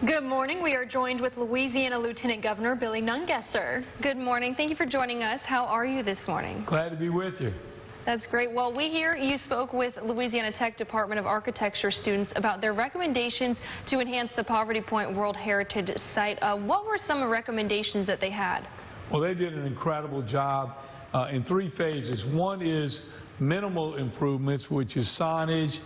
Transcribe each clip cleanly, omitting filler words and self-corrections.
Good morning. We are joined with Louisiana Lieutenant Governor Billy Nungesser. Good morning. Thank you for joining us. How are you this morning? Glad to be with you. That's great. Well, we hear you spoke with Louisiana Tech Department of Architecture students about their recommendations to enhance the Poverty Point World Heritage Site. What were some of the recommendations that they had? Well, they did an incredible job in three phases. One is minimal improvements, which is signage,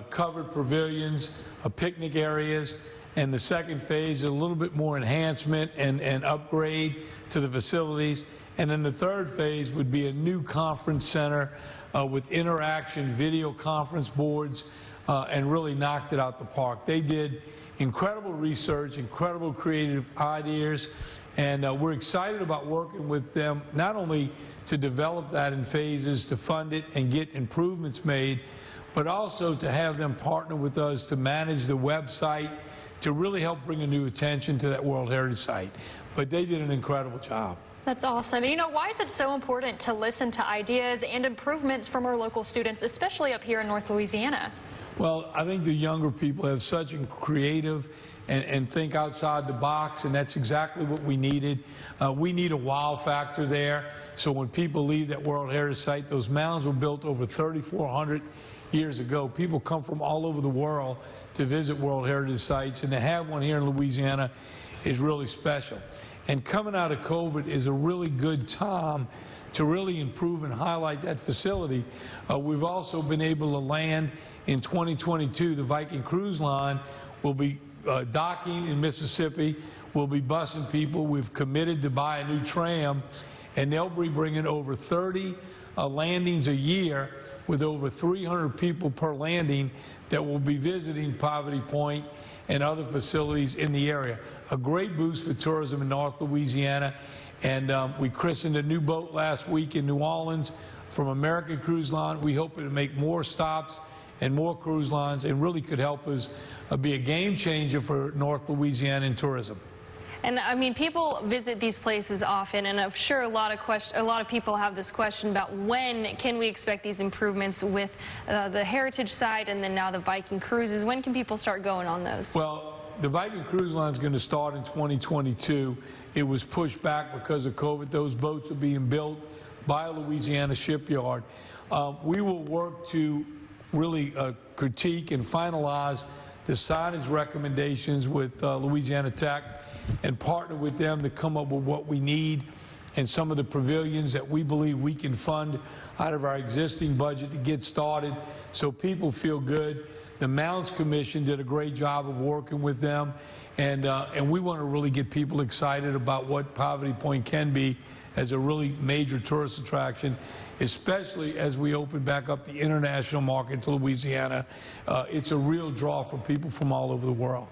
covered pavilions, picnic areas. And the second phase is a little bit more enhancement and upgrade to the facilities. And then the third phase would be a new conference center with interaction video conference boards, and really knocked it out the park. They did incredible research, incredible creative ideas, and we're excited about working with them, not only to develop that in phases, to fund it and get improvements made, but also to have them partner with us to manage the website, to really help bring a new attention to that World Heritage Site. But they did an incredible job. That's awesome. You know, why is it so important to listen to ideas and improvements from our local students, especially up here in North Louisiana? Well, I think the younger people have such creative and think outside the box, and that's exactly what we needed. We need a wow factor there, so when people leave that World Heritage Site, those mounds were built over 3,400 years ago. People come from all over the world to visit World Heritage Sites, and to have one here in Louisiana is really special. And coming out of COVID is a really good time to really improve and highlight that facility. We've also been able to land in 2022. The Viking Cruise line will be docking in Mississippi. We'll be busing people. We've committed to buy a new tram, and they'll be bringing over 30 landings a year with over 300 people per landing that will be visiting Poverty Point and other facilities in the area. A great boost for tourism in North Louisiana. And we christened a new boat last week in New Orleans from American Cruise Line. We hope to make more stops and more cruise lines, and really could help us be a game changer for North Louisiana in tourism. And I mean, people visit these places often, and I'm sure a lot of people have this question about when can we expect these improvements with the Heritage Site and then now the Viking Cruises. When can people start going on those? Well, the Viking Cruise line is going to start in 2022. It was pushed back because of COVID. Those boats are being built by a Louisiana shipyard. We will work to really critique and finalize the signage recommendations with Louisiana Tech and partner with them to come up with what we need and some of the pavilions that we believe we can fund out of our existing budget to get started so people feel good. The Mounds Commission did a great job of working with them, and we want to really get people excited about what Poverty Point can be as a really major tourist attraction, especially as we open back up the international market to Louisiana. It's a real draw for people from all over the world.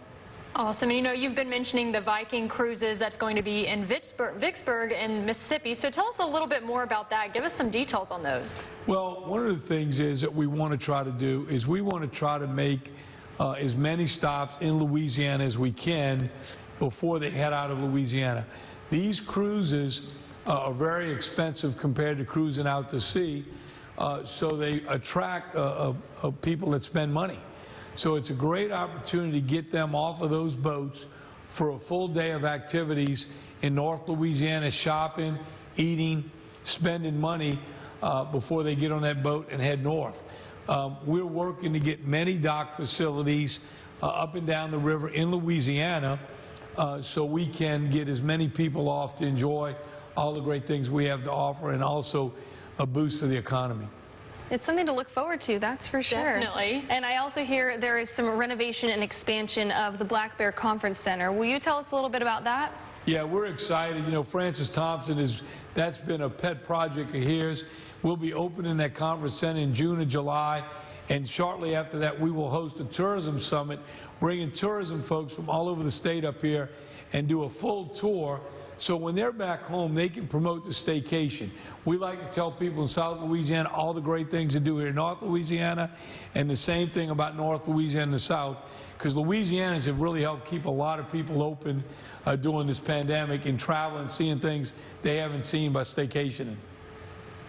Awesome. You know, you've been mentioning the Viking Cruises that's going to be in Vicksburg in Mississippi. So tell us a little bit more about that. Give us some details on those. Well, one of the things is that we want to try to do is we want to try to make as many stops in Louisiana as we can before they head out of Louisiana. These cruises are very expensive compared to cruising out to sea, so they attract people that spend money. So it's a great opportunity to get them off of those boats for a full day of activities in North Louisiana, shopping, eating, spending money before they get on that boat and head north. We're working to get many dock facilities up and down the river in Louisiana so we can get as many people off to enjoy all the great things we have to offer, and also a boost for the economy. It's something to look forward to, that's for sure. Definitely. And I also hear there is some renovation and expansion of the Black Bear Conference Center. Will you tell us a little bit about that? Yeah, we're excited. You know, Francis Thompson that's been a pet project of his. We'll be opening that conference center in June or July, and shortly after that we will host a tourism summit, bringing tourism folks from all over the state up here and do a full tour. So when they're back home, they can promote the staycation. We like to tell people in South Louisiana all the great things to do here in North Louisiana, and the same thing about North Louisiana and the South, because Louisianans have really helped keep a lot of people open during this pandemic and traveling, seeing things they haven't seen by staycationing.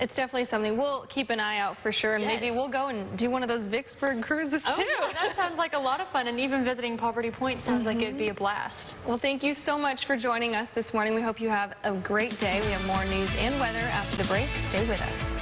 It's definitely something we'll keep an eye out for sure, and maybe we'll go and do one of those Vicksburg cruises too. Oh, that sounds like a lot of fun, and even visiting Poverty Point sounds like it'd be a blast. Well, thank you so much for joining us this morning. We hope you have a great day. We have more news and weather after the break. Stay with us.